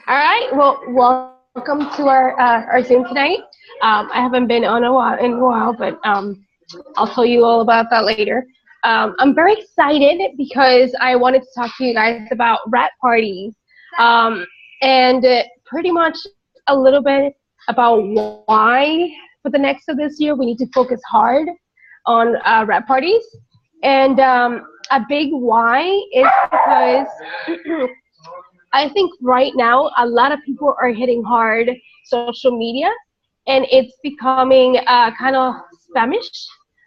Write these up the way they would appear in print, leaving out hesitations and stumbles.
All right. Well, welcome to our Zoom tonight. I haven't been on in a while, but I'll tell you all about that later. I'm very excited because I wanted to talk to you guys about rap parties, and pretty much a little bit about why for the next of this year we need to focus hard on rap parties, and a big why is because I think right now a lot of people are hitting hard social media, and it's becoming kind of spamish.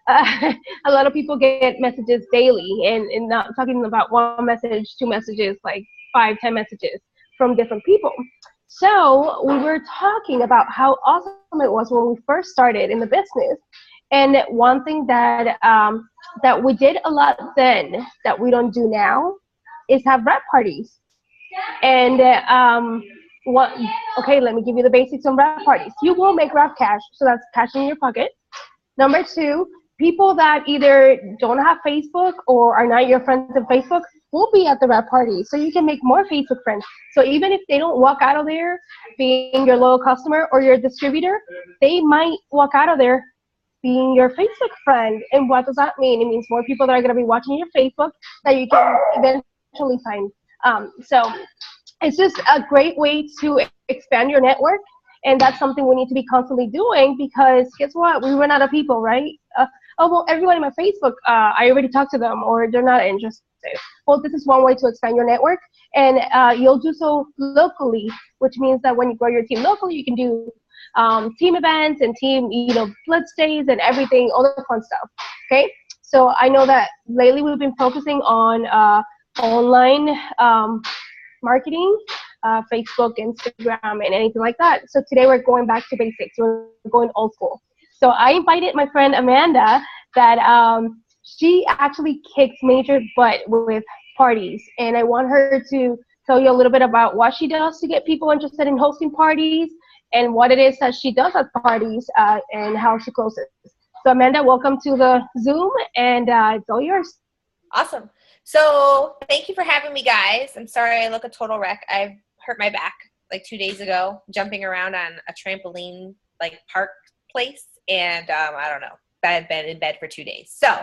A lot of people get messages daily, and not talking about one message, two messages, like 5, 10 messages from different people. So we were talking about how awesome it was when we first started in the business, and one thing that we did a lot then that we don't do now is have rap parties. And what? Okay, let me give you the basics on rap parties. You will make rap cash, so that's cash in your pocket. Number two, people that either don't have Facebook or are not your friends on Facebook will be at the rap party, so you can make more Facebook friends. So even if they don't walk out of there being your loyal customer or your distributor, they might walk out of there being your Facebook friend. And what does that mean? It means more people that are going to be watching your Facebook that you can eventually find. So it's just a great way to expand your network, and that's something we need to be constantly doing because guess what? We run out of people, right? Oh, well, everyone in my Facebook, I already talked to them or they're not interested. Well, this is one way to expand your network, and you'll do so locally, which means that when you grow your team locally, you can do team events and team, blitz days and everything, all the fun stuff, okay? So I know that lately we've been focusing on online marketing, Facebook, Instagram, and anything like that. So today we're going back to basics. We're going old school. So I invited my friend Amanda that she actually kicks major butt with parties. And I want her to tell you a little bit about what she does to get people interested in hosting parties and what it is that she does at parties and how she closes. So Amanda, welcome to the Zoom, and it's all yours. Awesome. So thank you for having me, guys. I'm sorry I look a total wreck. I've hurt my back like 2 days ago jumping around on a trampoline like park place, and I don't know. I've been in bed for 2 days. So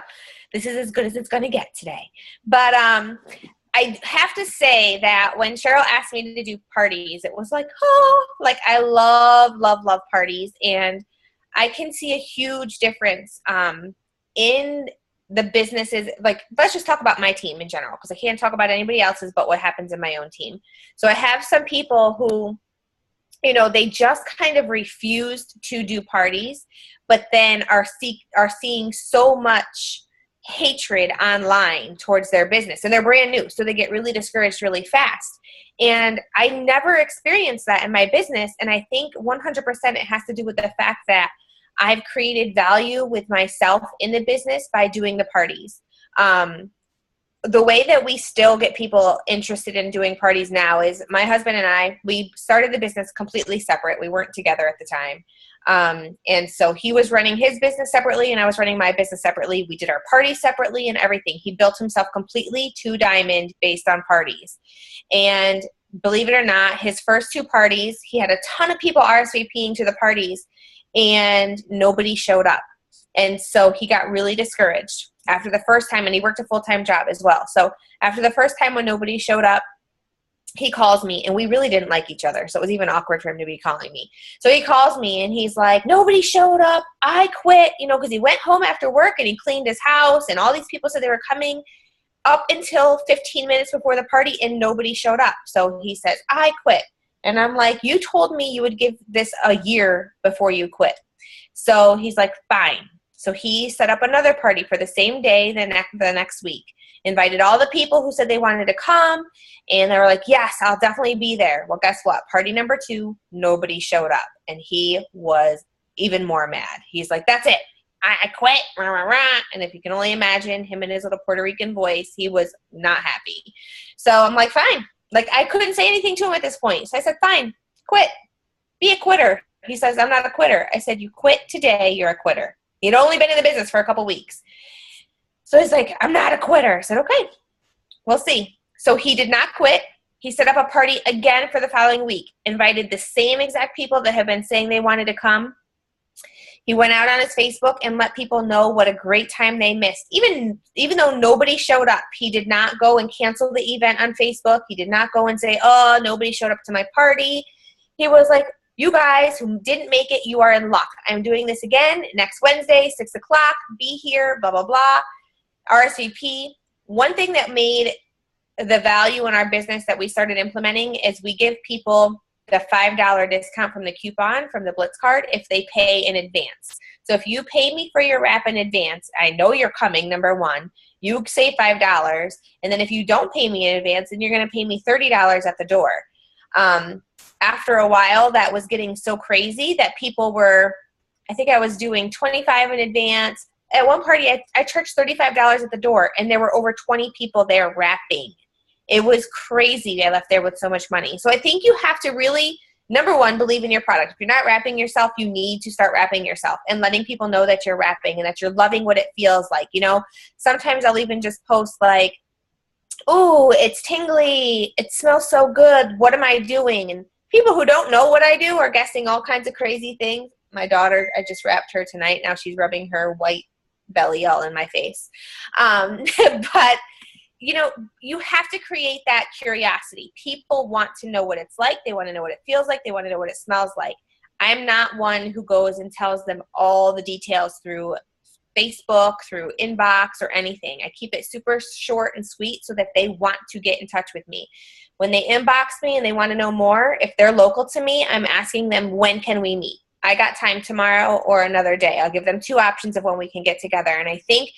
this is as good as it's going to get today. But I have to say that when Cheryl asked me to do parties, it was like, I love parties. And I can see a huge difference in the businesses. Like, let's just talk about my team in general, because I can't talk about anybody else's but what happens in my own team. So I have some people who, they just kind of refused to do parties, but then are seeing so much hatred online towards their business, and they're brand new, so they get really discouraged really fast. And I never experienced that in my business, and I think 100% it has to do with the fact that I've created value with myself in the business by doing the parties. The way that we still get people interested in doing parties now is my husband and I, we started the business completely separate. We weren't together at the time. And so he was running his business separately and I was running my business separately. We did our parties separately and everything. He built himself completely to diamond based on parties. And believe it or not, his first 2 parties, he had a ton of people RSVPing to the parties and nobody showed up. And so he got really discouraged after the first time, and he worked a full-time job as well. So after the first time when nobody showed up, he calls me, and we really didn't like each other. So it was even awkward for him to be calling me. So he calls me and he's like, nobody showed up. I quit, because he went home after work and he cleaned his house and all these people said they were coming up until 15 minutes before the party and nobody showed up. So he says, I quit. And I'm like, you told me you would give this a year before you quit. So he's like, fine. So he set up another party for the same day the next week, invited all the people who said they wanted to come, and they were like, yes, I'll definitely be there. Well, guess what? Party number 2, nobody showed up, and he was even more mad. He's like, that's it. I quit. Rah, rah, rah. And if you can only imagine him in his little Puerto Rican voice, he was not happy. So I'm like, fine. Like, I couldn't say anything to him at this point. So I said, fine, quit. Be a quitter. He says, I'm not a quitter. I said, you quit today, you're a quitter. He'd only been in the business for a couple weeks. So he's like, I'm not a quitter. I said, okay, we'll see. So he did not quit. He set up a party again for the following week, invited the same exact people that have been saying they wanted to come. He went out on his Facebook and let people know what a great time they missed. Even though nobody showed up, he did not go and cancel the event on Facebook. He did not go and say, oh, nobody showed up to my party. He was like, you guys who didn't make it, you are in luck. I'm doing this again next Wednesday, 6 o'clock. Be here, blah, blah, blah. RSVP. One thing that made the value in our business that we started implementing is we give people the $5 discount from the coupon from the Blitz card if they pay in advance. So if you pay me for your wrap in advance, I know you're coming, number one. You save $5. And then if you don't pay me in advance, then you're going to pay me $30 at the door. After a while, that was getting so crazy that people were, I think I was doing $25 in advance. At one party, I charged $35 at the door, and there were over 20 people there wrapping. It was crazy. I left there with so much money. So I think you have to really, number one, believe in your product. If you're not wrapping yourself, you need to start wrapping yourself and letting people know that you're wrapping and that you're loving what it feels like. You know, sometimes I'll even just post like, oh, it's tingly. It smells so good. What am I doing? And people who don't know what I do are guessing all kinds of crazy things. My daughter, I just wrapped her tonight. Now she's rubbing her white belly all in my face. But you know, you have to create that curiosity. People want to know what it's like. They want to know what it feels like. They want to know what it smells like. I'm not one who goes and tells them all the details through Facebook, through inbox, or anything. I keep it super short and sweet so that they want to get in touch with me. When they inbox me and they want to know more, if they're local to me, I'm asking them, when can we meet? I got time tomorrow or another day. I'll give them 2 options of when we can get together. And I think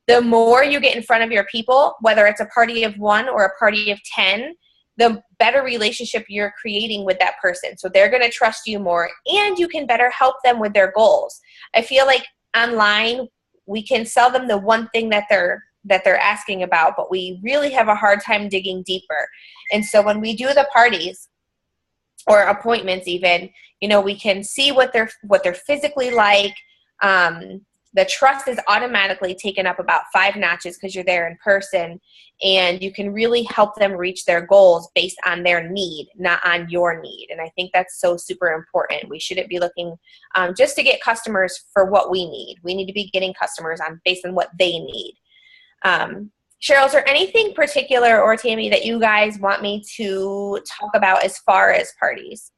the more you get in front of your people, whether it's a party of 1 or a party of 10, the better relationship you're creating with that person. So they're going to trust you more, and you can better help them with their goals. I feel like online, we can sell them the one thing that they're asking about, but we really have a hard time digging deeper. And so when we do the parties or appointments even, you know, we can see what they're physically like. The trust is automatically taken up about 5 notches because you're there in person, and you can really help them reach their goals based on their need, not on your need. And I think that's so super important. We shouldn't be looking just to get customers for what we need. We need to be getting customers based on what they need. Cheryl, is there anything particular, or Tammy, that you guys want me to talk about as far as parties?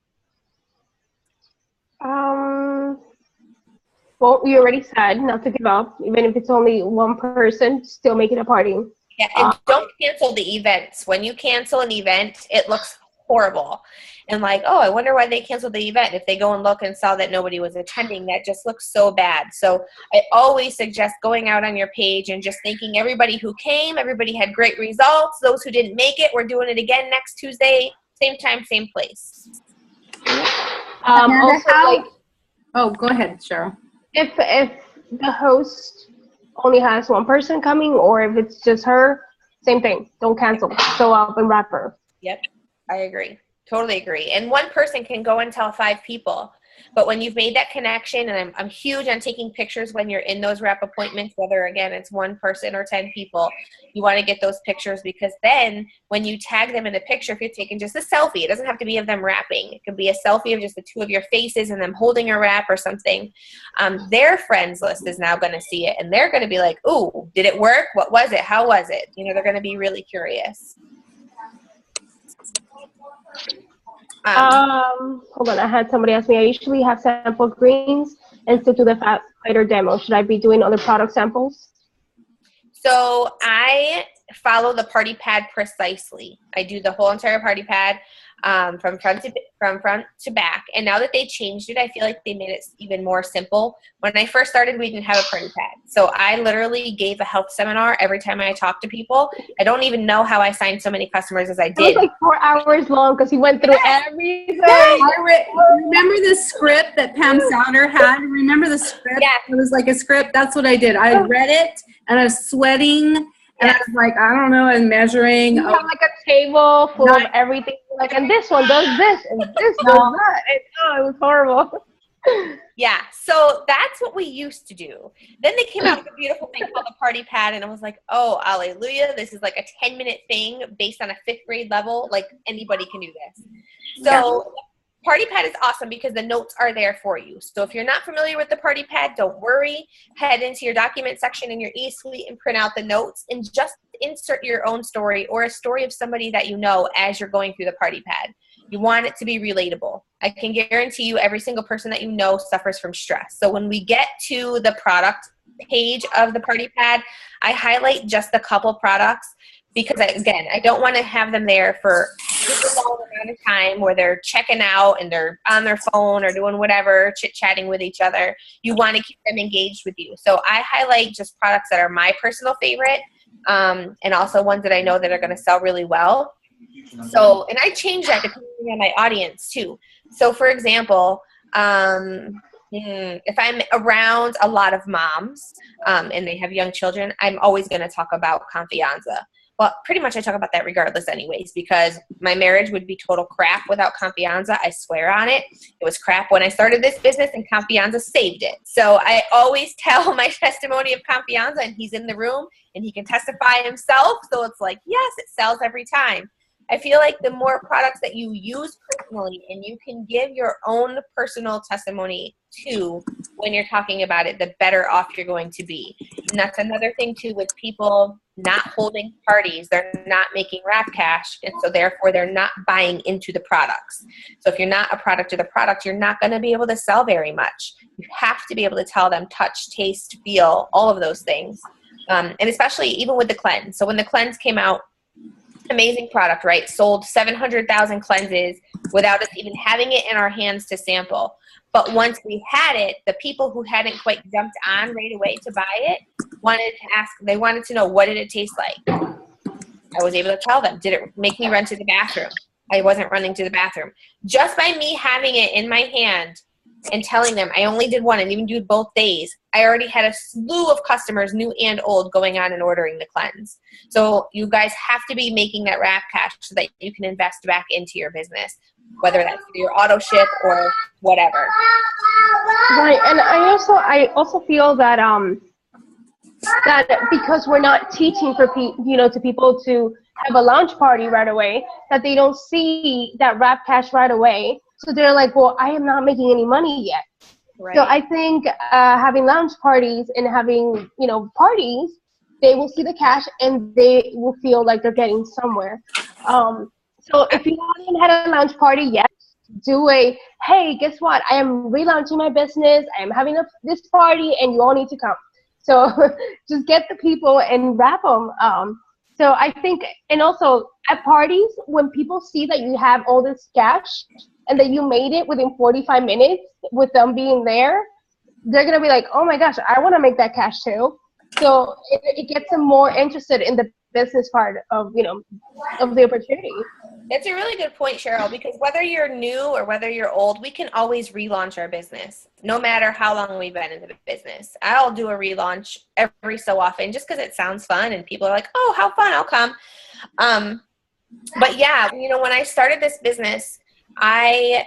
Well, you already said not to give up, even if it's only one person, still make it a party. Yeah, and don't cancel the events. When you cancel an event, it looks horrible. And like, oh, I wonder why they canceled the event. If they go and look and saw that nobody was attending, that just looks so bad. So I always suggest going out on your page and just thanking everybody who came. Everybody had great results. Those who didn't make it, we're doing it again next Tuesday, same time, same place. Oh, go ahead, Cheryl. If the host only has one person coming, or if it's just her, same thing. Don't cancel. Show up and wrap her. Yep, I agree. Totally agree. And one person can go and tell 5 people. But when you've made that connection, and I'm huge on taking pictures when you're in those wrap appointments, whether, again, it's 1 person or 10 people, you want to get those pictures, because then when you tag them in the picture, if you're taking just a selfie, it doesn't have to be of them wrapping. It could be a selfie of just the 2 of your faces and them holding a wrap or something. Their friends list is now going to see it, and they're going to be like, ooh, did it work? What was it? How was it? You know, they're going to be really curious. Hold on, I had somebody ask me, I usually have sample greens and still do the fat fighter demo. Should I be doing other product samples? So I follow the party pad precisely. I do the whole entire party pad from front to back. And now that they changed it, I feel like they made it even more simple. When I first started, we didn't have a party pad. So I literally gave a health seminar every time I talked to people. I don't even know how I signed so many customers as I did. It was like 4 hours long because he went through everything. Remember the script that Pam Souter had? Remember the script? Yeah. It was like a script. That's what I did. I read it, and I was sweating. And I was like, I don't know, and measuring. You have like a table full of everything. Like, and this one does this, and this does that. It was horrible. Yeah, so that's what we used to do. Then they came out with a beautiful thing called the Party Pad, and I was like, oh, hallelujah, this is like a 10-minute thing based on a 5th grade level. Like, anybody can do this. So Party Pad is awesome because the notes are there for you. So if you're not familiar with the Party Pad, don't worry. Head into your document section in your eSuite and print out the notes and just insert your own story or a story of somebody that you know as you're going through the Party Pad. You want it to be relatable. I can guarantee you every single person that you know suffers from stress. So when we get to the product page of the Party Pad, I highlight just a couple products because, I don't want to have them there for a long amount of time where they're checking out and they're on their phone or doing whatever, chit-chatting with each other. You want to keep them engaged with you. So I highlight just products that are my personal favorite and also ones that I know that are going to sell really well. So, and I change that depending on my audience too. So for example, if I'm around a lot of moms and they have young children, I'm always going to talk about Confianza. Well, pretty much I talk about that regardless anyways, because my marriage would be total crap without Confianza. I swear on it. It was crap when I started this business and Confianza saved it. So I always tell my testimony of Confianza, and he's in the room and he can testify himself. So it's like, yes, it sells every time. I feel like the more products that you use personally and you can give your own personal testimony to when you're talking about it, the better off you're going to be. And that's another thing too with people not holding parties. They're not making wrap cash, and so therefore they're not buying into the products. So if you're not a product of the product, you're not going to be able to sell very much. You have to be able to tell them touch, taste, feel, all of those things. And especially even with the cleanse. So when the cleanse came out, amazing product, right? Sold 700,000 cleanses without us even having it in our hands to sample. But once we had it, the people who hadn't quite jumped on right away to buy it they wanted to know, what did it taste like? I was able to tell them. Did it make me run to the bathroom? I wasn't running to the bathroom. Just by me having it in my hand and telling them I only did one and even do both days, I already had a slew of customers, new and old, going on and ordering the cleanse. So you guys have to be making that wrap cash so that you can invest back into your business, whether that's through your auto ship or whatever. Right, and I also feel that that because we're not teaching for to people to have a launch party right away, that they don't see that wrap cash right away. So they're like, well, I am not making any money yet. Right. So I think having launch parties and having, parties, they will see the cash and they will feel like they're getting somewhere. So if you haven't had a launch party yet, hey, guess what? I am relaunching my business. I am having this party and you all need to come. So just get the people and wrap them. So I think, and also at parties, when people see that you have all this cash and that you made it within 45 minutes with them being there, they're going to be like, oh my gosh, I want to make that cash too. So it gets them more interested in the business part of the opportunity. That's a really good point, Cheryl, because whether you're new or whether you're old, we can always relaunch our business, no matter how long we've been in the business. I'll do a relaunch every so often just because it sounds fun and people are like, oh, how fun, I'll come. But yeah, when I started this business, I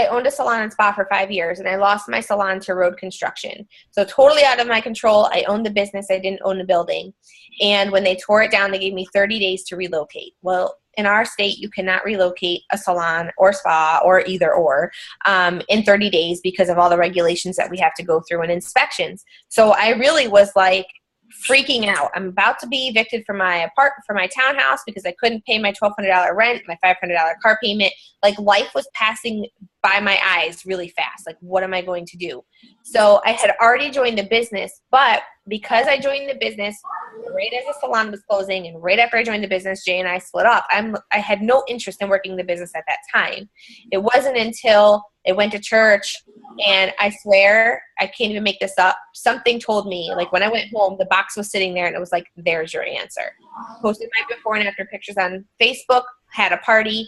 owned a salon and spa for 5 years, and I lost my salon to road construction. So totally out of my control. I owned the business. I didn't own the building. And when they tore it down, they gave me 30 days to relocate. Well, in our state, you cannot relocate a salon or spa or either or in 30 days because of all the regulations that we have to go through and inspections. So I really was like freaking out. I'm about to be evicted from my townhouse because I couldn't pay my $1,200 rent, my $500 car payment. Like, life was passing by my eyes really fast. Like, what am I going to do? So I had already joined the business, but because I joined the business right as the salon was closing and right after I joined the business, Jay and I split up. I had no interest in working the business at that time. It wasn't until I went to church, and I swear, I can't even make this up, something told me, like when I went home, the box was sitting there and it was like, there's your answer. Posted my before and after pictures on Facebook, had a party,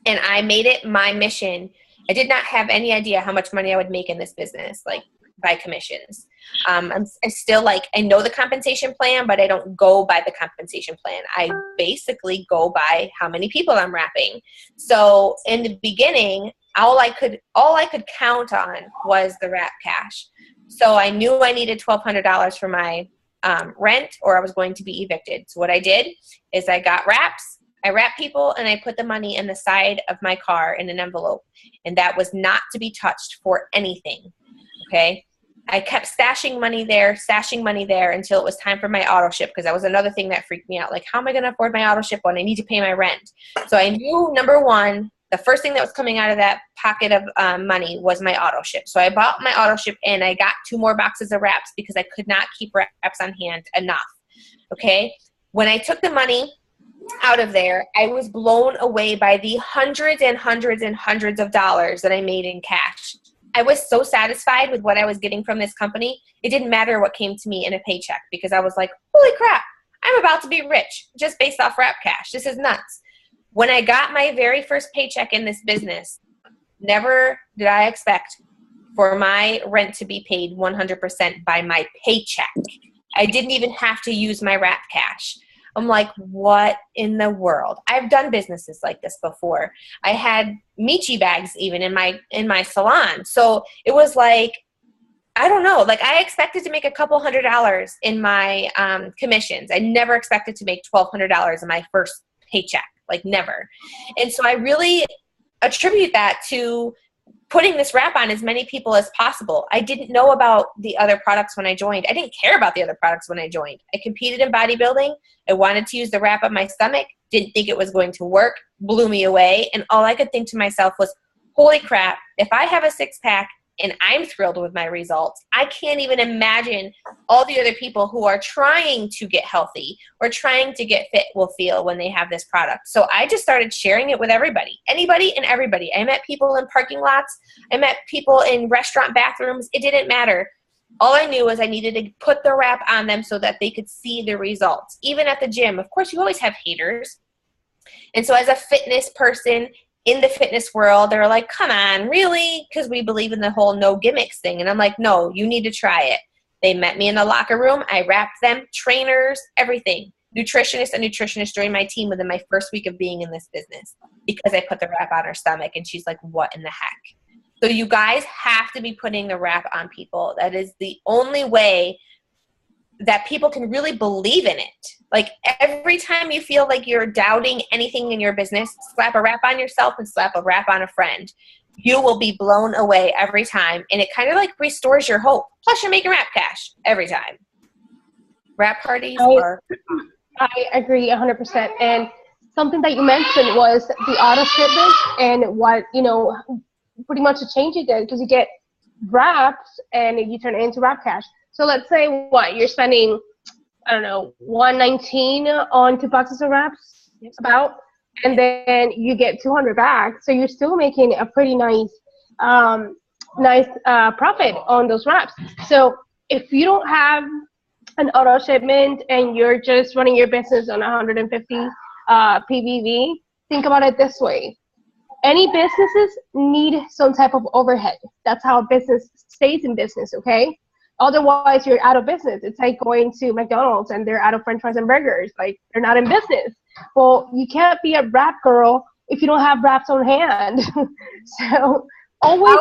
and I made it my mission. I did not have any idea how much money I would make in this business, like by commissions. I know the compensation plan, but I don't go by the compensation plan. I basically go by how many people I'm wrapping. So in the beginning, all I could count on was the wrap cash. So I knew I needed $1,200 for my rent, or I was going to be evicted. So what I did is I got wraps, I wrapped people, and I put the money in the side of my car in an envelope. And that was not to be touched for anything. Okay. I kept stashing money there until it was time for my auto ship, because that was another thing that freaked me out. Like, how am I going to afford my auto ship when I need to pay my rent? So I knew, number one, the first thing that was coming out of that pocket of money was my auto ship. So I bought my auto ship, and I got 2 more boxes of wraps because I could not keep wraps on hand enough. Okay. When I took the money out of there, I was blown away by the hundreds and hundreds and hundreds of dollars that I made in cash. I was so satisfied with what I was getting from this company. It didn't matter what came to me in a paycheck, because I was like, holy crap, I'm about to be rich just based off wrap cash. This is nuts. When I got my very first paycheck in this business, never did I expect for my rent to be paid 100% by my paycheck. I didn't even have to use my wrap cash. I'm like, what in the world? I've done businesses like this before. I had Michi bags even in my salon. So it was like, I don't know, like I expected to make a couple $100 in my commissions. I never expected to make $1,200 in my first paycheck, like never. And so I really attribute that to putting this wrap on as many people as possible. I didn't know about the other products when I joined. I didn't care about the other products when I joined. I competed in bodybuilding. I wanted to use the wrap on my stomach. Didn't think it was going to work. Blew me away. And all I could think to myself was, holy crap, if I have a 6-pack and I'm thrilled with my results, I can't even imagine all the other people who are trying to get healthy or trying to get fit will feel when they have this product. So I just started sharing it with everybody, anybody and everybody. I met people in parking lots. I met people in restaurant bathrooms. It didn't matter. All I knew was I needed to put the wrap on them so that they could see the results. Even at the gym, of course, you always have haters. And so as a fitness person in the fitness world, they're like, come on, really? Because we believe in the whole no gimmicks thing. And I'm like, no, you need to try it. They met me in the locker room. I wrapped them, trainers, everything. Nutritionist and nutritionist joined my team within my first week of being in this business because I put the wrap on her stomach. And she's like, what in the heck? So you guys have to be putting the wrap on people. That is the only way that people can really believe in it. Like every time you feel like you're doubting anything in your business, slap a wrap on yourself and slap a wrap on a friend. You will be blown away every time. And it kind of like restores your hope. Plus you're making wrap cash every time. Wrap parties are... I agree 100%. And something that you mentioned was the auto shipment and what, pretty much a change you did, because you get wraps and you turn it into wrap cash. So let's say you're spending, I don't know, $119 on 2 boxes of wraps, about, and then you get 200 back. So you're still making a pretty nice profit on those wraps. So if you don't have an auto shipment and you're just running your business on 150 PVV, think about it this way. Any businesses need some type of overhead. That's how a business stays in business, okay? Otherwise, you're out of business. It's like going to McDonald's and they're out of French fries and burgers. Like, they're not in business. Well, you can't be a wrap girl if you don't have wraps on hand. So always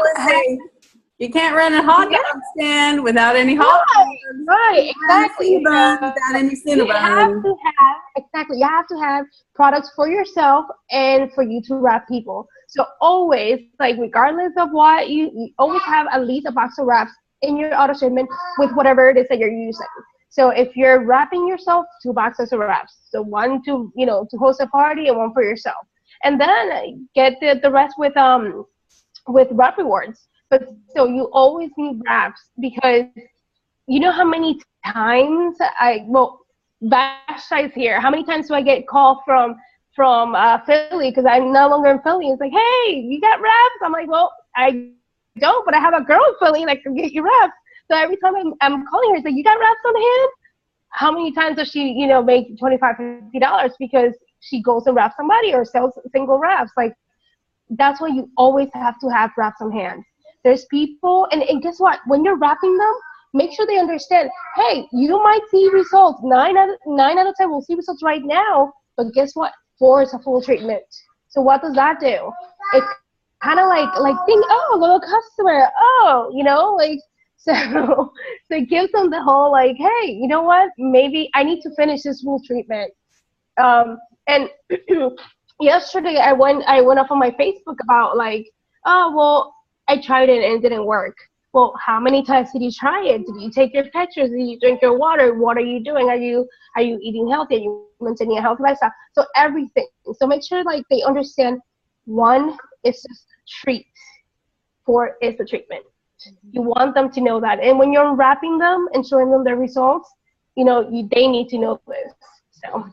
you can't run a hot dog stand without any hot dogs. Right, exactly. Without any Cinnabon. You have to have products for yourself and for you to wrap people. So always, like, regardless of what, you always have at least a box of wraps in your auto shipment with whatever it is that you're using. So if you're wrapping yourself, 2 boxes of wraps. So one to host a party and one for yourself. And then get the rest with wrap rewards. But still, you always need wraps, because you know how many times Bash Size here, how many times do I get called from Philly, because I'm no longer in Philly? It's like, hey, you got wraps? I'm like, well, I don't, but I have a girl in Philly and I can get you wraps. So every time I'm calling her, it's like, you got wraps on hand? How many times does she, make $25, $50 because she goes and wraps somebody or sells single wraps? Like, that's why you always have to have wraps on hand. There's people, and guess what? When you're wrapping them, make sure they understand, hey, you might see results. 9 out of 10 will see results right now, but guess what? 4 is a full treatment. So what does that do? It kind of like think, oh, little customer, oh, like, so so it gives them the whole like, hey, you know what? Maybe I need to finish this full treatment. And yesterday I went off on my Facebook about like, oh, well, I tried it and it didn't work. Well, how many times did you try it? Did you take your pictures? Did you drink your water? What are you doing? Are you eating healthy? Are you maintaining a healthy lifestyle? So everything. So make sure like they understand, one is just a treat, four is the treatment. You want them to know that. And when you're unwrapping them and showing them the results, they need to know this. So.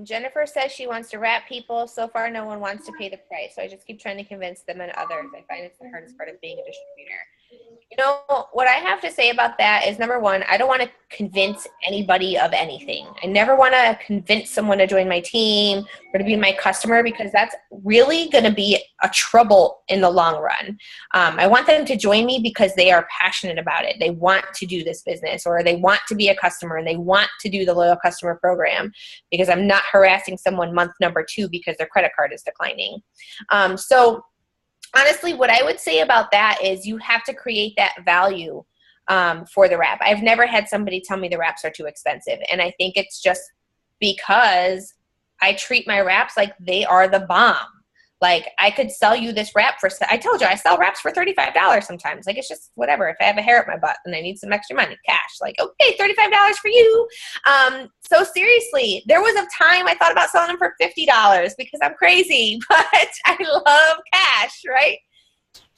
Jennifer says she wants to wrap people. So far, no one wants to pay the price. So I just keep trying to convince them and others. I find it's the hardest part of being a distributor. What I have to say about that is, number one, I don't want to convince anybody of anything. I never want to convince someone to join my team or to be my customer, because that's really going to be a trouble in the long run. I want them to join me because they are passionate about it. They want to do this business, or they want to be a customer and they want to do the loyal customer program, because I'm not harassing someone month number 2 because their credit card is declining. So honestly, what I would say about that is you have to create that value for the wrap. I've never had somebody tell me the wraps are too expensive. And I think it's just because I treat my wraps like they are the bomb. Like, I could sell you this wrap I told you, I sell wraps for $35 sometimes. Like, it's just whatever. If I have a hair up my butt and I need some extra money, cash, like, okay, $35 for you. So seriously, there was a time I thought about selling them for $50 because I'm crazy, but I love cash, right?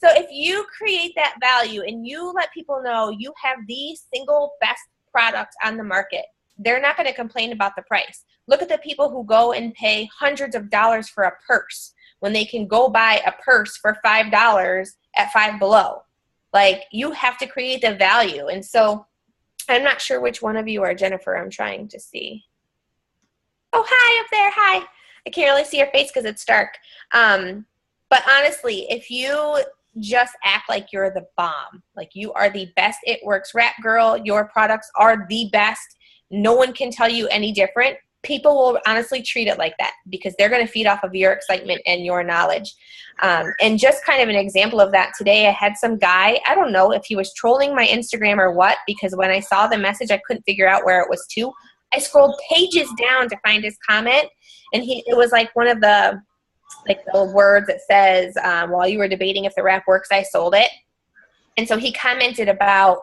So if you create that value and you let people know you have the single best product on the market, they're not going to complain about the price. Look at the people who go and pay hundreds of dollars for a purse when they can go buy a purse for $5 at Five Below. Like, you have to create the value. And so I'm not sure which one of you are Jennifer. I'm trying to see. Oh, hi up there. Hi. I can't really see your face because it's dark. But honestly, if you just act like you're the bomb, like you are the best It Works wrap girl, your products are the best, no one can tell you any different, people will honestly treat it like that because they're going to feed off of your excitement and your knowledge. And just kind of an example of that, today I had some guy, I don't know if he was trolling my Instagram or what, because when I saw the message, I couldn't figure out where it was to. I scrolled pages down to find his comment, and it was like one of the words that says, while you were debating if the wrap works, I sold it. And so he commented about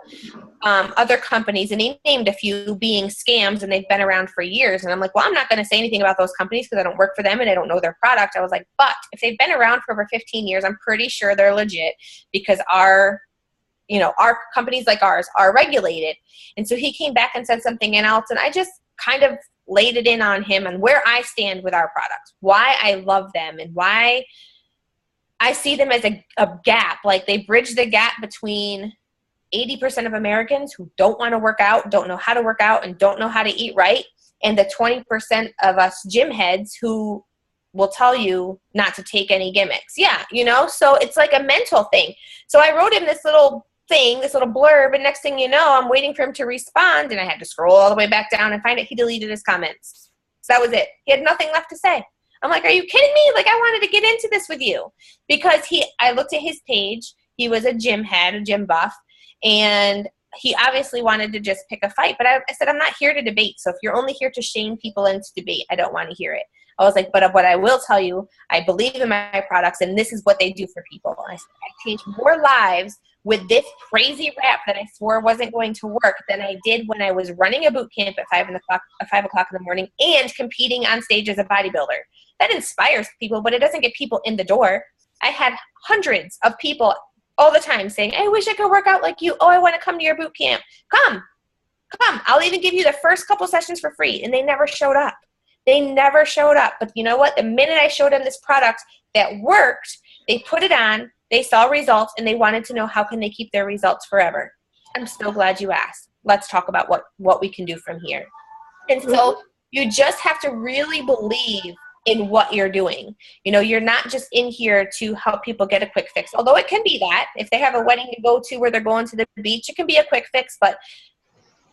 other companies, and he named a few being scams, and they've been around for years. And I'm like, well, I'm not going to say anything about those companies because I don't work for them and I don't know their product. I was like, but if they've been around for over 15 years, I'm pretty sure they're legit, because our companies like ours are regulated. And so he came back and said something else, and I just kind of laid it in on him and where I stand with our products, why I love them, and why I see them as a gap. Like, they bridge the gap between 80% of Americans who don't want to work out, don't know how to work out, and don't know how to eat right, and the 20% of us gym heads who will tell you not to take any gimmicks. Yeah, so it's like a mental thing. So I wrote him this little thing, this little blurb, and next thing you know, I'm waiting for him to respond, and I had to scroll all the way back down and find it. He deleted his comments. So that was it. He had nothing left to say. I'm like, are you kidding me? Like, I wanted to get into this with you, because I looked at his page. He was a gym head, a gym buff, and he obviously wanted to just pick a fight. But I said, I'm not here to debate. So if you're only here to shame people into debate, I don't want to hear it. I was like, but what I will tell you, I believe in my products, and this is what they do for people. I said, I changed more lives with this crazy wrap that I swore wasn't going to work than I did when I was running a boot camp at 5 o'clock in the morning and competing on stage as a bodybuilder. That inspires people, but it doesn't get people in the door. I had hundreds of people all the time saying, I wish I could work out like you. Oh, I want to come to your boot camp. Come. I'll even give you the first couple sessions for free. And they never showed up. But you know what? The minute I showed them this product that worked, they put it on, they saw results, and they wanted to know how can they keep their results forever. I'm so glad you asked. Let's talk about what we can do from here. And so you just have to really believe in what you're doing. You're not just in here to help people get a quick fix, although it can be that. If they have a wedding to go to where they're going to the beach, it can be a quick fix, but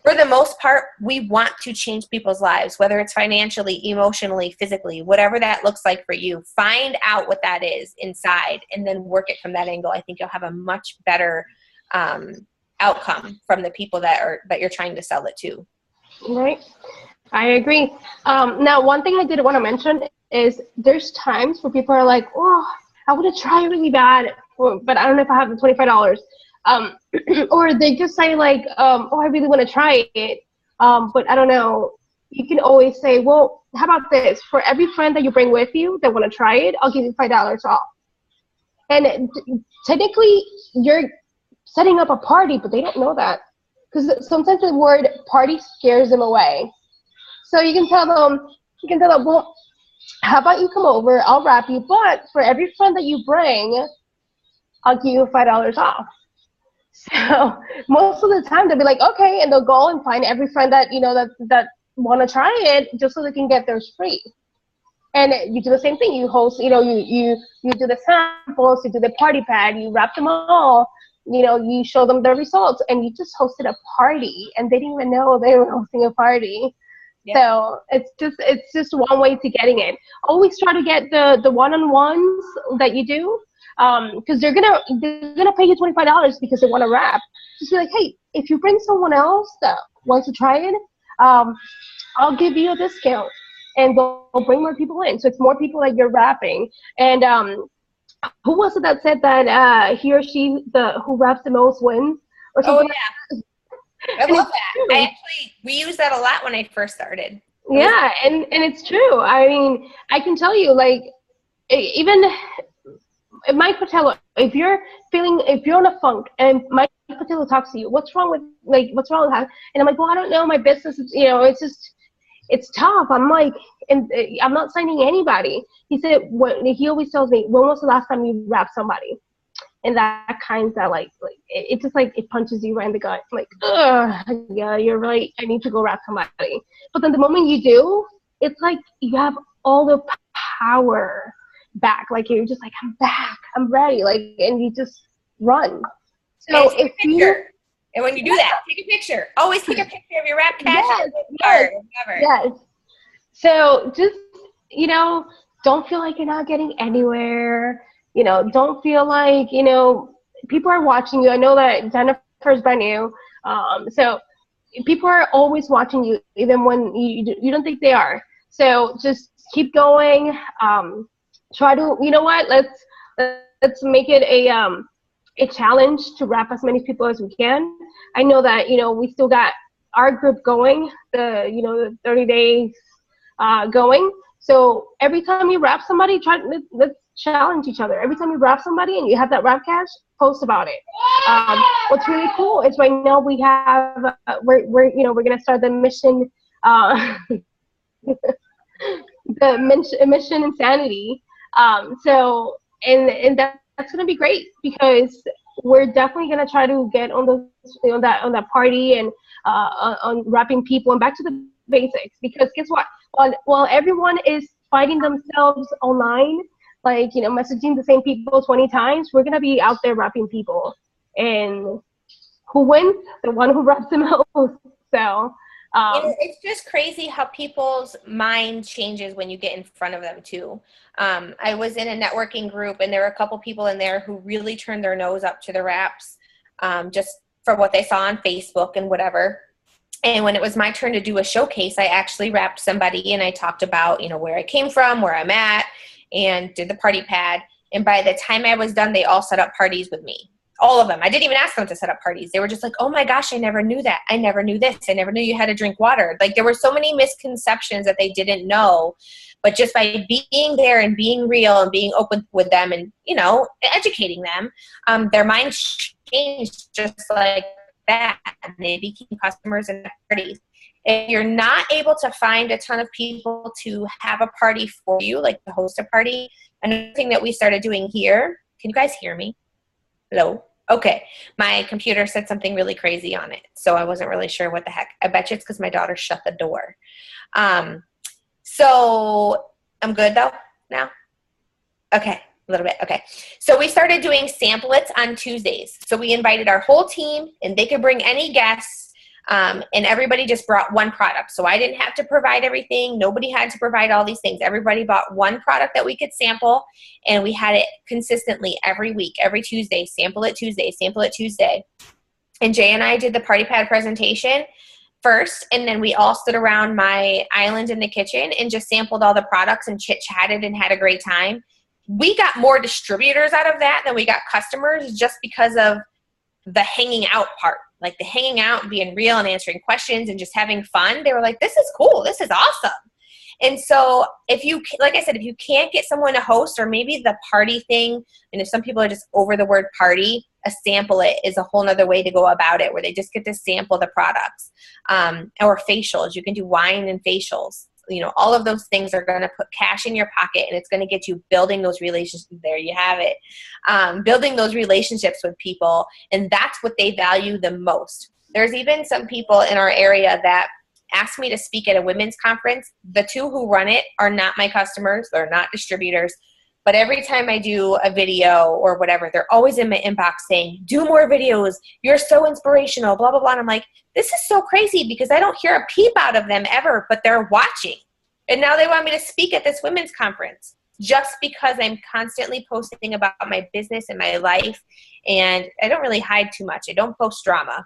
for the most part, we want to change people's lives, whether it's financially, emotionally, physically, whatever that looks like for you. Find out what that is inside and then work it from that angle. I think you'll have a much better outcome from the people that you're trying to sell it to. Right. I agree. Now, one thing I did want to mention is there's times where people are like, oh, I want to try really bad, but I don't know if I have the $25. Or they just say like, oh, I really want to try it, but I don't know. You can always say, well, how about this? For every friend that you bring with you that want to try it, I'll give you $5 off. And technically, you're setting up a party, but they don't know that. Because sometimes the word party scares them away. So you can tell them, well, how about you come over, I'll wrap you, but for every friend that you bring, I'll give you $5 off. So most of the time they'll be like, okay, and they'll go and find every friend that, you know, that want to try it just so they can get theirs free. And you do the same thing. You host, you know, you do the samples, you do the party pad, you wrap them all, you know, you show them the results, and you just hosted a party, and they didn't even know they were hosting a party. Yeah. So it's just one way to getting it. Always try to get the one-on-ones that you do, because they're gonna pay you $25 because they want to wrap. Just be like, hey, if you bring someone else that wants to try it, I'll give you a discount, and they'll bring more people in. So it's more people that you're wrapping. And who was it that said that he or she who wraps the most wins or something? Oh yeah. I love that. We use that a lot when I first started. Yeah, and it's true. I mean, I can tell you, like, even Mike Patella, if you're in a funk and Mike Patella talks to you, what's wrong with that? And I'm like, well, I don't know, my business is, you know, it's tough. I'm like, and I'm not signing anybody. He said, he always tells me, when was the last time you wrapped somebody? And that kind of like it just like it punches you right in the gut. Like, yeah, you're right. I need to go wrap somebody. But then the moment you do, it's like you have all the power back. Like you're just like, I'm back, I'm ready. Like, and you just run. So if and when you do that, take a picture. Always take a picture of your wrap cash. Yes. So just, you know, don't feel like you're not getting anywhere. You know, don't feel like, you know, people are watching you. I know that Jennifer's brand new. So people are always watching you, even when you don't think they are. So just keep going. Try to, you know what, let's make it a challenge to wrap as many people as we can. I know that, you know, we still got our group going, the 30 days going. So every time you wrap somebody, let's challenge each other. Every time you wrap somebody and you have that wrap cash, post about it. What's really cool is right now we have we're gonna start the mission the mission insanity. So and that's gonna be great because we're definitely gonna try to get on that party and on wrapping people and back to the basics. Because guess what? While everyone is fighting themselves online, like, you know, messaging the same people 20 times, we're gonna be out there wrapping people, and who wins? The one who wraps the most. So it's just crazy how people's mind changes when you get in front of them too. I was in a networking group, and there were a couple people in there who really turned their nose up to the wraps, just for what they saw on Facebook and whatever. And when it was my turn to do a showcase, I actually wrapped somebody, and I talked about, you know, where I came from, where I'm at, and did the party pad. And by the time I was done, they all set up parties with me. All of them. I didn't even ask them to set up parties. They were just like, oh my gosh, I never knew that. I never knew this. I never knew you had to drink water. Like, there were so many misconceptions that they didn't know. But just by being there and being real and being open with them and, you know, educating them, their minds changed just like that. And they became customers and parties. If you're not able to find a ton of people to have a party for you, like to host a party, another thing that we started doing here, can you guys hear me? Hello? Okay. My computer said something really crazy on it, so I wasn't really sure what the heck. I bet you it's because my daughter shut the door. So I'm good though now? Okay. A little bit. Okay. So we started doing samplets on Tuesdays. So we invited our whole team, and they could bring any guests. And everybody just brought one product. So I didn't have to provide everything. Nobody had to provide all these things. Everybody bought one product that we could sample, and we had it consistently every week, every Tuesday, sample it Tuesday, sample it Tuesday. And Jay and I did the Party Pad presentation first, and then we all stood around my island in the kitchen and just sampled all the products and chit-chatted and had a great time. We got more distributors out of that than we got customers, just because of the hanging out part, like the hanging out and being real and answering questions and just having fun. They were like, this is cool. This is awesome. And so if you, like I said, if you can't get someone to host, or maybe the party thing, and if some people are just over the word party, a sample it is a whole nother way to go about it, where they just get to sample the products. Or facials. You can do wine and facials. You know, all of those things are going to put cash in your pocket, and it's going to get you building those relationships. There you have it. Building those relationships with people. And that's what they value the most. There's even some people in our area that asked me to speak at a women's conference. The two who run it are not my customers. They're not distributors. But every time I do a video or whatever, they're always in my inbox saying, do more videos. You're so inspirational, blah, blah, blah. And I'm like, this is so crazy, because I don't hear a peep out of them ever, but they're watching. And now they want me to speak at this women's conference just because I'm constantly posting about my business and my life. And I don't really hide too much. I don't post drama.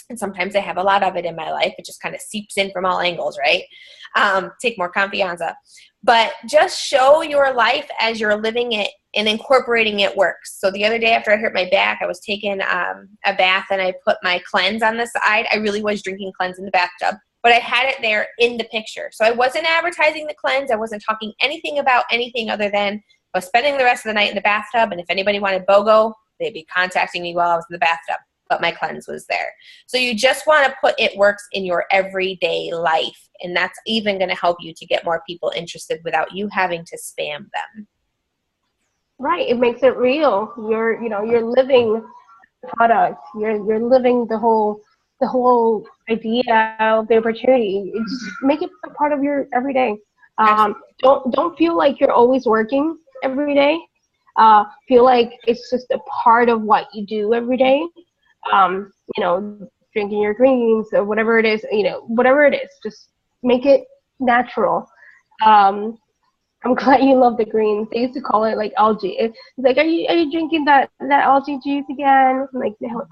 And sometimes I have a lot of it in my life. It just kind of seeps in from all angles, right? Take more confianza. But just show your life as you're living it, and incorporating it works. So the other day after I hurt my back, I was taking a bath, and I put my Cleanse on the side. I really was drinking Cleanse in the bathtub, but I had it there in the picture. So I wasn't advertising the Cleanse. I wasn't talking anything about anything other than I was spending the rest of the night in the bathtub, and if anybody wanted BOGO, they'd be contacting me while I was in the bathtub. But my Cleanse was there. So you just want to put it works in your everyday life. And that's even going to help you to get more people interested without you having to spam them. Right. It makes it real. You're living the product. You're living the whole idea of the opportunity. Just make it a part of your everyday. Don't feel like you're always working every day. Feel like it's just a part of what you do every day. Drinking your greens or whatever it is, just make it natural. I'm glad you love the greens. They used to call it like algae. It's like, are you drinking that algae juice again? I'm like, no.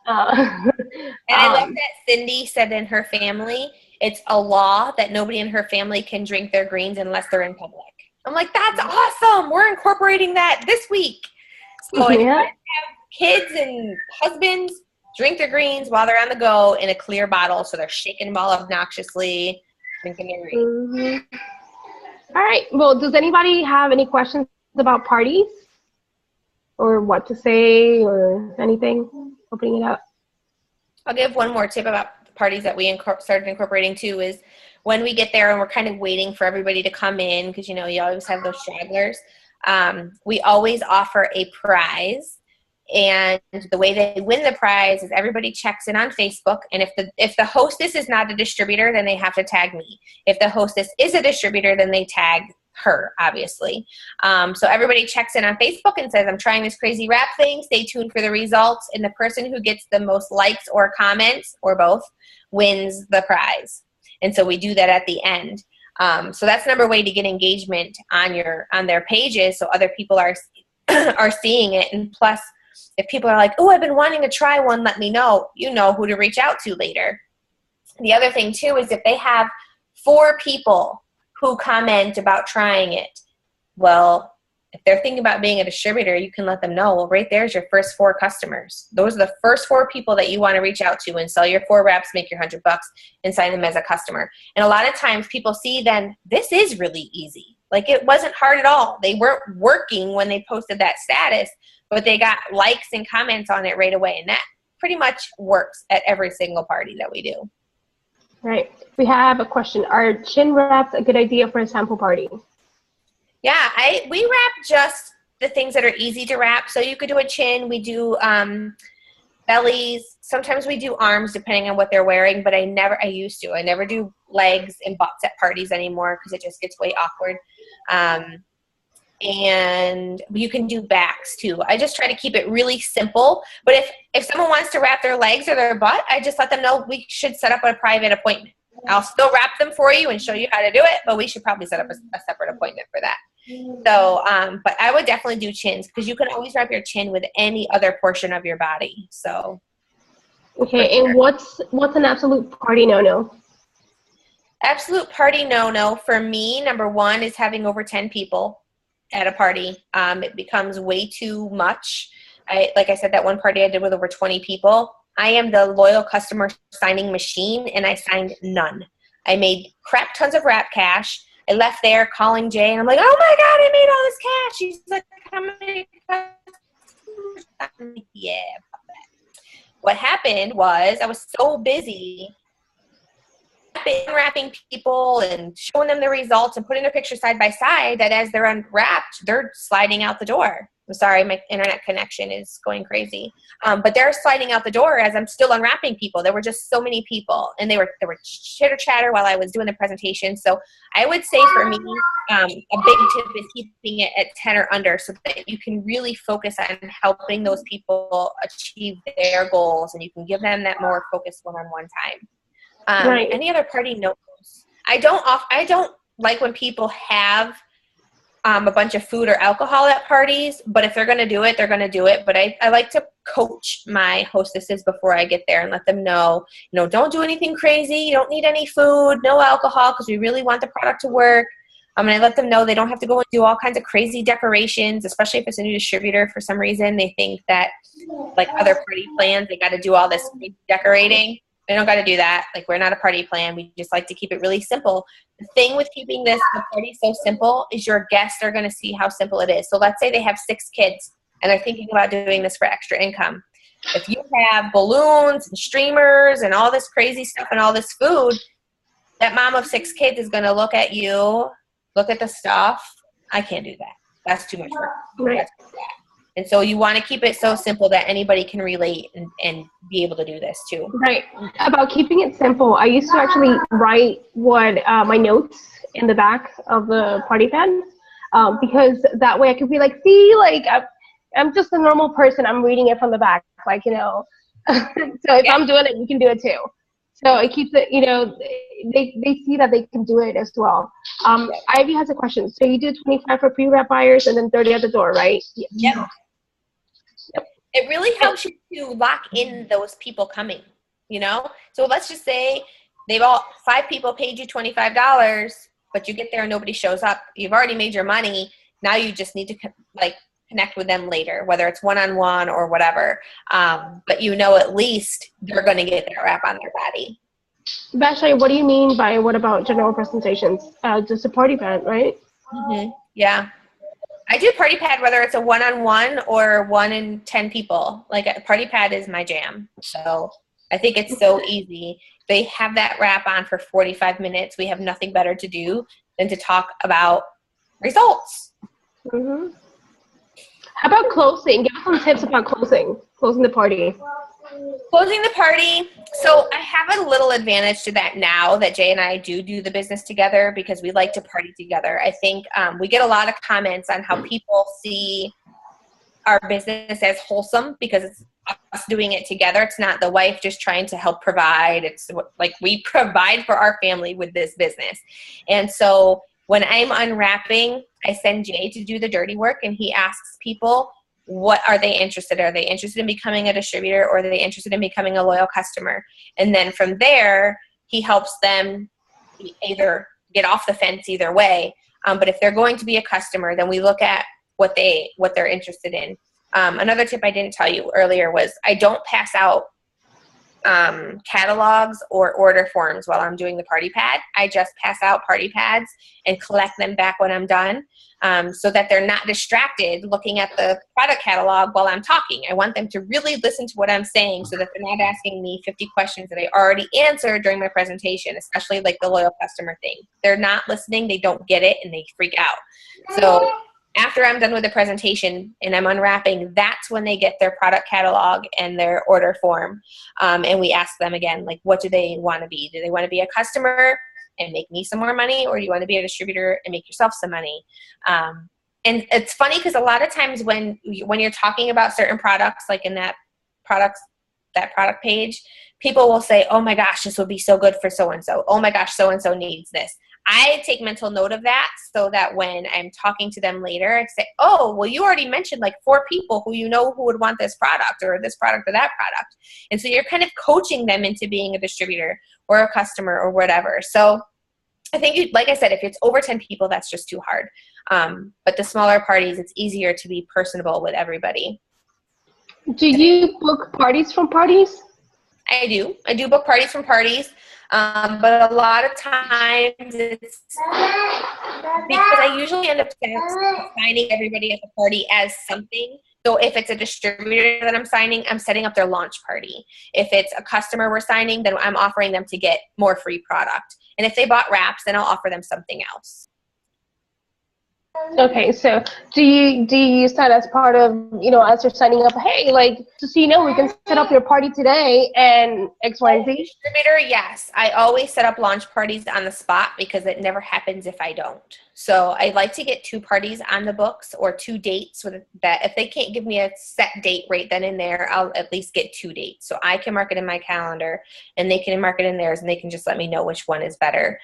And I love that Cindy said in her family, it's a law that nobody in her family can drink their greens unless they're in public. I'm like, that's awesome. We're incorporating that this week. So if you have kids and husbands, drink their greens while they're on the go in a clear bottle, so they're shaking them all obnoxiously, drinking their greens. Mm-hmm. All right. Well, does anybody have any questions about parties, or what to say, or anything? Opening it up. I'll give one more tip about the parties that we started incorporating too. Is when we get there and we're kind of waiting for everybody to come in, because you always have those stragglers. We always offer a prize. And the way they win the prize is everybody checks in on Facebook. And if the hostess is not a distributor, then they have to tag me. If the hostess is a distributor, then they tag her, obviously. So everybody checks in on Facebook and says, I'm trying this crazy wrap thing. Stay tuned for the results. And the person who gets the most likes or comments, or both, wins the prize. And so we do that at the end. So that's another way to get engagement on their pages, so other people are seeing it. And plus, if people are like, oh, I've been wanting to try one, let me know. You know who to reach out to later. The other thing, too, is if they have 4 people who comment about trying it, well, if they're thinking about being a distributor, you can let them know, well, right there's your first 4 customers. Those are the first 4 people that you want to reach out to and sell your 4 wraps, make your $100, and sign them as a customer. And a lot of times people see then this is really easy. Like, it wasn't hard at all. They weren't working when they posted that status, but they got likes and comments on it right away. And that pretty much works at every single party that we do. Right. We have a question. Are chin wraps a good idea for a sample party? Yeah, we wrap just the things that are easy to wrap. So you could do a chin. We do bellies. Sometimes we do arms depending on what they're wearing, but I used to. I never do legs and butts at parties anymore because it just gets way awkward. and you can do backs too. I just try to keep it really simple. But if someone wants to wrap their legs or their butt, I just let them know we should set up a private appointment. I'll still wrap them for you and show you how to do it, but we should probably set up a separate appointment for that. So, but I would definitely do chins because you can always wrap your chin with any other portion of your body. So. Okay, and what's an absolute party no-no? Absolute party no-no for me, number one, is having over 10 people at a party. It becomes way too much. Like I said, that one party I did with over 20 people. I am the loyal customer signing machine, and I signed none. I made crap tons of wrap cash. I left there calling Jay, and I'm like, oh my God, I made all this cash. He's like, how many customers? I'm like, yeah, about that. What happened was I was so busy unwrapping people and showing them the results and putting their pictures side by side that as they're unwrapped, they're sliding out the door. I'm sorry, my internet connection is going crazy. But they're sliding out the door as I'm still unwrapping people. There were just so many people, and they were chitter chatter while I was doing the presentation. So I would say for me, a big tip is keeping it at 10 or under so that you can really focus on helping those people achieve their goals, and you can give them that more focused one-on-one time. Right. Any other party notes? I don't like when people have a bunch of food or alcohol at parties, but if they're going to do it, they're going to do it. But I like to coach my hostesses before I get there and let them know, don't do anything crazy. You don't need any food, no alcohol, because we really want the product to work. And I let them know they don't have to go and do all kinds of crazy decorations, especially if it's a new distributor. For some reason, they think that like other party plans, they got to do all this decorating. They don't got to do that. Like, we're not a party plan. We just like to keep it really simple. The thing with keeping the party so simple is your guests are going to see how simple it is. So let's say they have 6 kids and they're thinking about doing this for extra income. If you have balloons and streamers and all this crazy stuff and all this food, that mom of 6 kids is going to look at you, look at the stuff. I can't do that. That's too much work. Right. And so you want to keep it so simple that anybody can relate and be able to do this too. Right. About keeping it simple, I used to actually write my notes in the back of the party pad, because that way I could be like, see, like I'm just a normal person. I'm reading it from the back, like, So if I'm doing it, you can do it too. So it keeps it, they see that they can do it as well. Ivy has a question. So you do 25 for pre-wrap buyers and then 30 at the door, right? Yep. It really helps you to lock in those people coming, So let's just say 5 people paid you $25, but you get there and nobody shows up. You've already made your money. Now you just need to connect with them later, whether it's one-on-one or whatever. But at least they're going to get their wrap on their body. Vashti, what do you mean by what about general presentations? Just a party pad, right? Mm-hmm. Yeah. I do party pad whether it's a one-on-one or 1 in 10 people. Like, a party pad is my jam. So I think it's so easy. They have that wrap on for 45 minutes. We have nothing better to do than to talk about results. Mm-hmm. How about closing? Give us some tips about closing the party. Closing the party. So I have a little advantage to that now that Jay and I do the business together because we like to party together. I think we get a lot of comments on how people see our business as wholesome because it's us doing it together. It's not the wife just trying to help provide. It's like we provide for our family with this business. And so when I'm unwrapping, I send Jay to do the dirty work, and he asks people, what are they interested in? Are they interested in becoming a distributor, or are they interested in becoming a loyal customer? And then from there, he helps them either get off the fence either way. But if they're going to be a customer, then we look at what they're interested in. Another tip I didn't tell you earlier was I don't pass out catalogs or order forms while I'm doing the party pad. I just pass out party pads and collect them back when I'm done, so that they're not distracted looking at the product catalog while I'm talking. I want them to really listen to what I'm saying so that they're not asking me 50 questions that I already answered during my presentation, especially like the loyal customer thing. They're not listening, they don't get it, and they freak out. So after I'm done with the presentation and I'm unwrapping, that's when they get their product catalog and their order form. And we ask them again, like, what do they want to be? Do they want to be a customer and make me some more money, or do you want to be a distributor and make yourself some money? And it's funny because a lot of times when you're talking about certain products, like in that product page, people will say, oh my gosh, this would be so good for so-and-so. Oh my gosh, so-and-so needs this. I take mental note of that so that when I'm talking to them later, I say, oh, well, you already mentioned like 4 people who you know who would want this product or this product or that product. And so you're kind of coaching them into being a distributor or a customer or whatever. So I think, like I said, if it's over 10 people, that's just too hard. But the smaller parties, it's easier to be personable with everybody. Do you book parties from parties? I do. I do book parties from parties. But a lot of times it's because I usually end up signing everybody at the party as something. So if it's a distributor that I'm signing, I'm setting up their launch party. If it's a customer we're signing, then I'm offering them to get more free product. And if they bought wraps, then I'll offer them something else. Okay, so do you use that as part of, as you're signing up, hey, like, just so you know, we can set up your party today and X, Y, and Z? Distributor, yes. I always set up launch parties on the spot because it never happens if I don't. So I like to get 2 parties on the books or 2 dates with that. If they can't give me a set date right then and there, I'll at least get 2 dates. So I can mark it in my calendar and they can mark it in theirs and they can just let me know which one is better.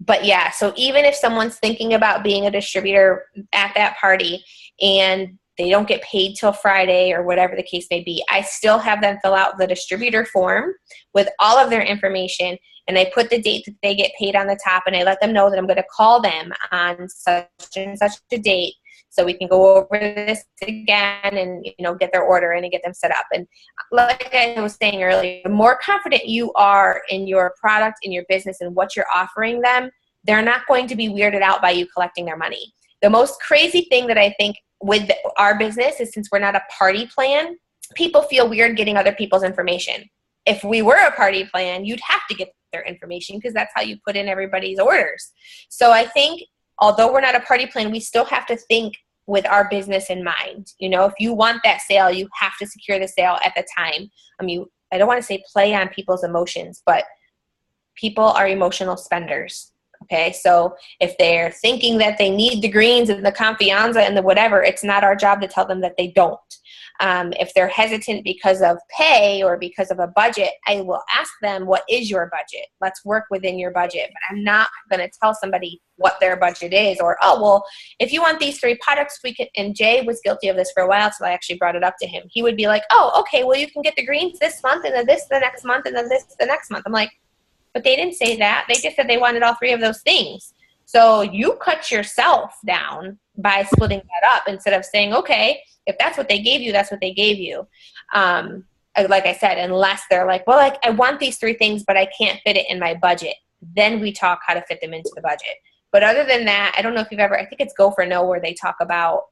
But yeah, so even if someone's thinking about being a distributor at that party and they don't get paid till Friday or whatever the case may be, I still have them fill out the distributor form with all of their information, and I put the date that they get paid on the top, and I let them know that I'm going to call them on such and such a date so we can go over this again and, get their order in and get them set up. And like I was saying earlier, the more confident you are in your product, in your business, and what you're offering them, they're not going to be weirded out by you collecting their money. The most crazy thing that I think with our business is, since we're not a party plan, people feel weird getting other people's information. If we were a party plan, you'd have to get their information because that's how you put in everybody's orders. So I think although we're not a party plan, we still have to think with our business in mind. If you want that sale, you have to secure the sale at the time. I don't want to say play on people's emotions, but people are emotional spenders. Okay, so if they're thinking that they need the greens and the confianza and the whatever, it's not our job to tell them that they don't. If they're hesitant because of pay or because of a budget, I will ask them, what is your budget? Let's work within your budget. But I'm not going to tell somebody what their budget is, or, oh, well, if you want these 3 products, we can. And Jay was guilty of this for a while, so I actually brought it up to him. He would be like, oh, okay, well, you can get the greens this month, and then this the next month, and then this the next month. I'm like, but they didn't say that. They just said they wanted all 3 of those things. So you cut yourself down by splitting that up instead of saying, okay, if that's what they gave you, that's what they gave you. Like I said, unless they're like, well, I want these 3 things, but I can't fit it in my budget. Then we talk how to fit them into the budget. But other than that, I don't know if you've ever, I think it's Go for No, where they talk about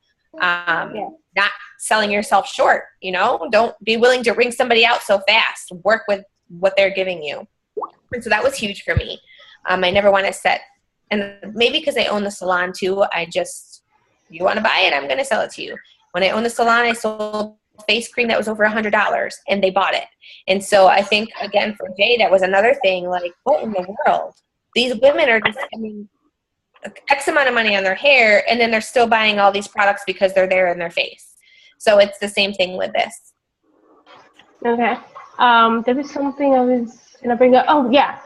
not selling yourself short. Don't be willing to ring somebody out so fast. Work with what they're giving you. And so that was huge for me. I never want to set, and maybe because I own the salon too, you want to buy it, I'm going to sell it to you. When I owned the salon, I sold face cream that was over $100 and they bought it. And so I think, again, for Jay, that was another thing, like, what in the world? These women are just spending X amount of money on their hair, and then they're still buying all these products because they're there in their face. So it's the same thing with this. Okay. There was something I was going to bring up. Oh, yeah.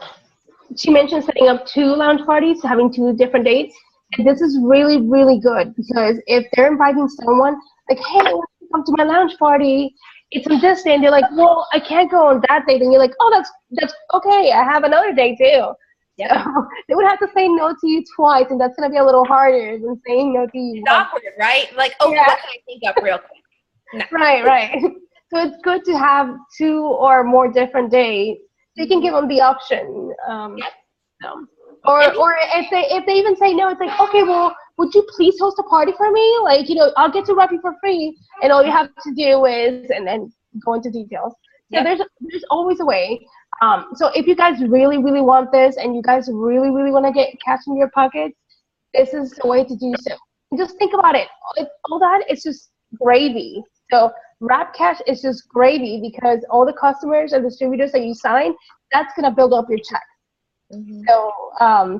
She mentioned setting up 2 lounge parties, having 2 different dates. And this is really, really good because if they're inviting someone, like, hey, why don't you come to my lounge party? It's on this day. And they're like, well, I can't go on that date. And you're like, oh, that's okay. I have another day too. Yeah. So they would have to say no to you twice, and that's going to be a little harder than saying no to you. It's awkward, right? Like, oh, yeah. What can I think of real quick? No. Right. So it's good to have 2 or more different days. So you can give them the option. Or if they even say no, it's like, okay, well, would you please host a party for me? Like, I'll get to wrap you for free, and all you have to do is, and then go into details. So there's always a way. So if you guys really, really want this, and you guys really, really want to get cash in your pockets, this is the way to do so. And just think about it. All that is just gravy. So Wrap Cash is just gravy because all the customers and distributors that you sign, that's going to build up your check. Mm-hmm.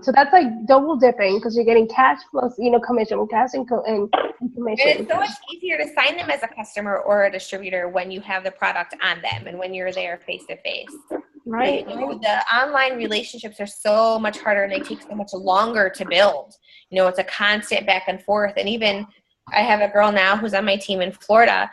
So that's like double dipping because you're getting cash plus, commission, cash and And commission. it's so much easier to sign them as a customer or a distributor when you have the product on them and when you're there face to face. Right. The online relationships are so much harder and they take so much longer to build. It's a constant back and forth. And even I have a girl now who's on my team in Florida.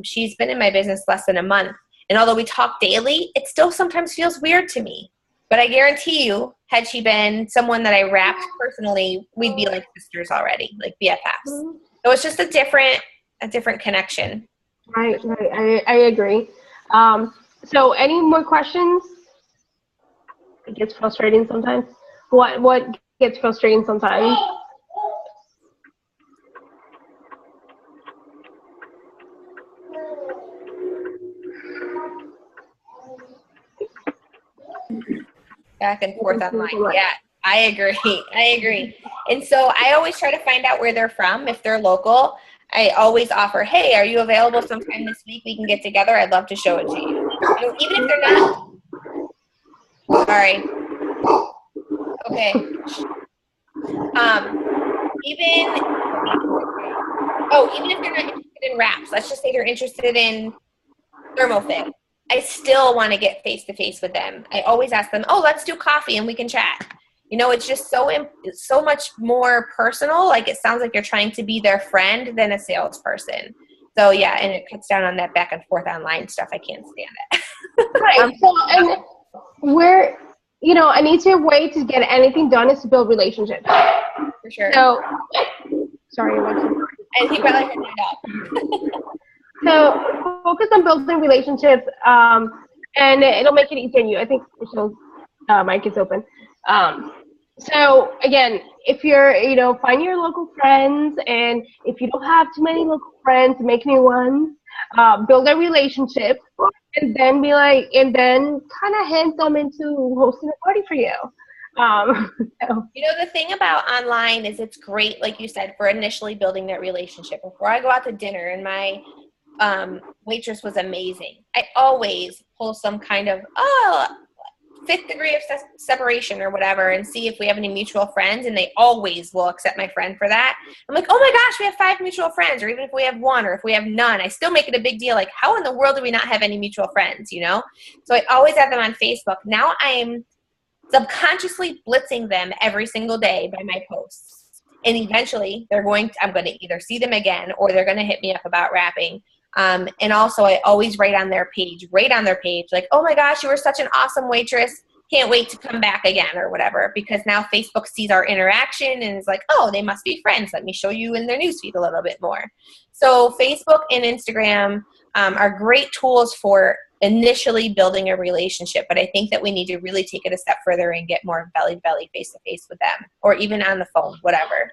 She's been in my business less than a month. And although we talk daily, it still sometimes feels weird to me. But I guarantee you, had she been someone that I wrapped personally, we'd be like sisters already, like BFFs. So it's just a different connection. Right. I agree. So any more questions? It gets frustrating sometimes. What gets frustrating sometimes? Back and forth online. Yeah, I agree. And so I always try to find out where they're from. If they're local, I always offer, hey, are you available sometime this week? We can get together. I'd love to show it to you. Even if they're not. Sorry. Okay. Even if they're not interested in wraps, let's just say they're interested in ThermoFit. I still want to get face-to-face with them. I always ask them, let's do coffee and we can chat. It's just so much more personal. Like it sounds like you're trying to be their friend than a salesperson. So yeah, and it cuts down on that back and forth online stuff. I can't stand it. Right. So, and we're, an easier way to get anything done is to build relationships. For sure. So, sorry, and he probably heard that up. So focus on building relationships, and it'll make it easier on you. I think Michelle's mic is open. So again, if you're, find your local friends, and if you don't have too many local friends, make new ones. Build a relationship, and then kind of hint them into hosting a party for you. So. The thing about online is it's great, like you said, for initially building that relationship. Before I go out to dinner, and my waitress was amazing, I always pull some kind of fifth degree of separation or whatever and see if we have any mutual friends, and they always will accept my friend for that. I'm like, oh my gosh, we have 5 mutual friends, or even if we have 1 or if we have none, I still make it a big deal. Like, how in the world do we not have any mutual friends, So I always have them on Facebook. Now I'm subconsciously blitzing them every single day by my posts. And eventually I'm going to either see them again or they're going to hit me up about wrapping. And also I always write on their page, like, oh my gosh, you were such an awesome waitress. Can't wait to come back again or whatever, because now Facebook sees our interaction and is like, oh, they must be friends. Let me show you in their newsfeed a little bit more. So Facebook and Instagram are great tools for initially building a relationship, but I think that we need to really take it a step further and get more belly-to-belly, face-to-face with them, or even on the phone, whatever.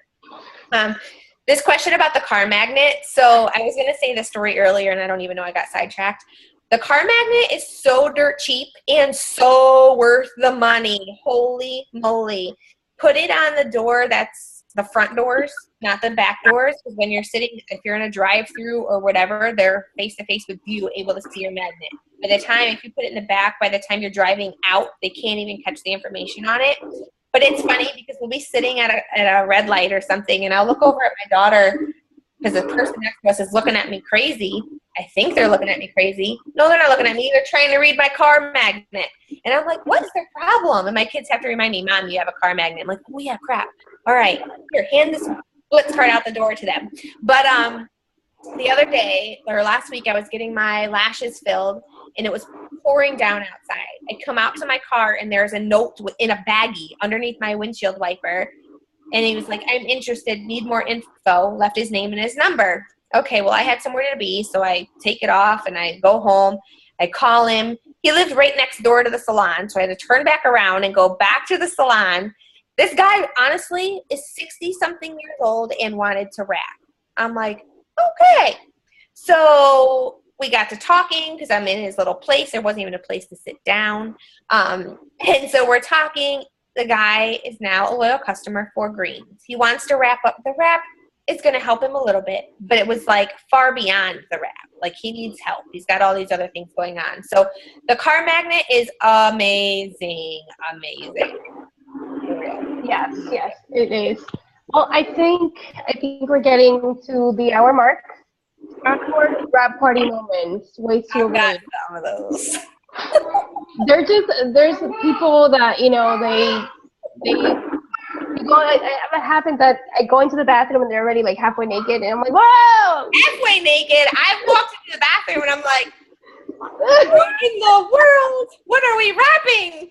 This question about the car magnet. So I was going to say this story earlier, and I don't even know I got sidetracked. The car magnet is so dirt cheap and so worth the money. Holy moly. Put it on the door that's the front doors, not the back doors. Because when you're sitting, if you're in a drive-through or whatever, they're face-to-face with you, able to see your magnet. By the time, if you put it in the back, by the time you're driving out, they can't even catch the information on it. But it's funny because we'll be sitting at a red light or something, and I'll look over at my daughter because the person next to us is looking at me crazy. I think they're looking at me crazy. No, they're not looking at me. They're trying to read my car magnet. And I'm like, what is their problem? And my kids have to remind me, Mom, you have a car magnet. I'm like, oh, yeah, crap. All right, here, hand this Blitz card out the door to them. But the other day, or last week, I was getting my lashes filled, and it was pouring down outside. I come out to my car, and there's a note in a baggie underneath my windshield wiper. And he was like, I'm interested, need more info, left his name and his number. Okay, well, I had somewhere to be, so I take it off, and I go home. I call him. He lived right next door to the salon, so I had to turn back around and go back to the salon. This guy, honestly, is 60-something years old and wanted to wrap. I'm like, okay. So we got to talking because I'm in his little place. There wasn't even a place to sit down. And so we're talking. The guy is now a loyal customer for Greens. He wants to wrap up the wrap is going to help him a little bit, but it was like far beyond the rap. Like he needs help. He's got all these other things going on. So the car magnet is amazing. Amazing. Yes, yes, it is. Well, I think we're getting to the hour mark. Awkward rap party moments. Way too I've got late. some of those. There's people that they go. It happens that I go into the bathroom and they're already like halfway naked, and I'm like, whoa! Halfway naked. I've walked into the bathroom and I'm like, what in the world? What are we rapping?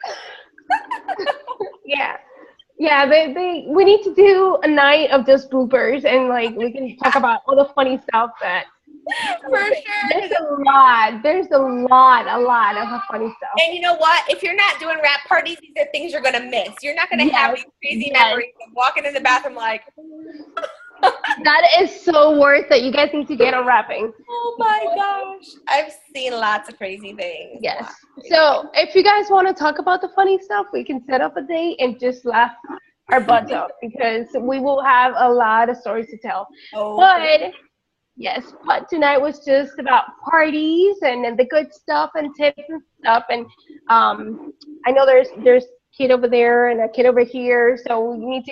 Yeah. Yeah, we need to do a night of just bloopers, and like we can talk about all the funny stuff that. For sure. There's a lot of funny stuff. And you know what? If you're not doing rap parties, these are things you're gonna miss. You're not gonna have these crazy memories of walking in the bathroom like. That is so worth it. You guys need to get on rapping. Oh my gosh. I've seen lots of crazy things. Yes. So if you guys want to talk about the funny stuff, we can set up a date and just laugh our butts off, because we will have a lot of stories to tell. Oh. But tonight was just about parties and the good stuff and tips and stuff. And I know there's a kid over there and a kid over here, so we need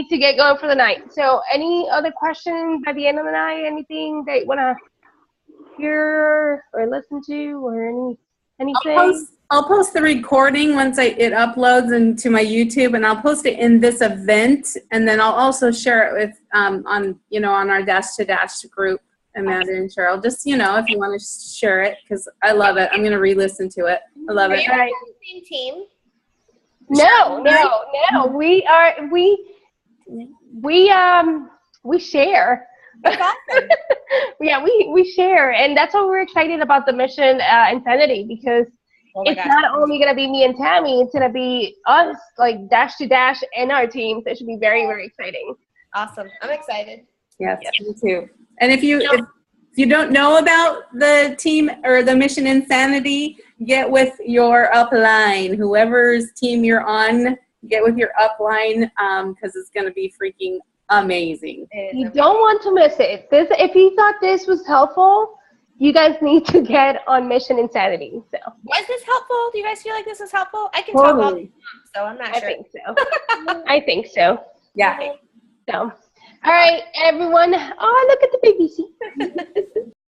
to get going for the night. So any other questions by the end of the night? Anything that you want to hear or listen to, or anything? I'll post the recording once it uploads into my YouTube, and I'll post it in this event, and then I'll also share it with on our Dash to Dash group, Amanda and Cheryl. Just if you want to share it, because I love it. I'm gonna re-listen to it. I love it. Are you on the same team? No. We share. That's awesome. Yeah, we share, and that's why we're excited about the Mission Insanity, because it's not only going to be me and Tammy, it's going to be us, like Dash to Dash and our team. So it should be very, very exciting. Awesome. I'm excited. Yes, me too. And if you don't know about the team or the Mission Insanity, get with your upline. Whoever's team you're on, get with your upline, because it's going to be freaking amazing. You don't want to miss it. If you thought this was helpful, you guys need to get on Mission Insanity. So was this helpful? Do you guys feel like this was helpful? I can talk all day long, so I'm not sure. I think so. I think so. Yeah. So, all right, everyone. Oh, look at the baby. See,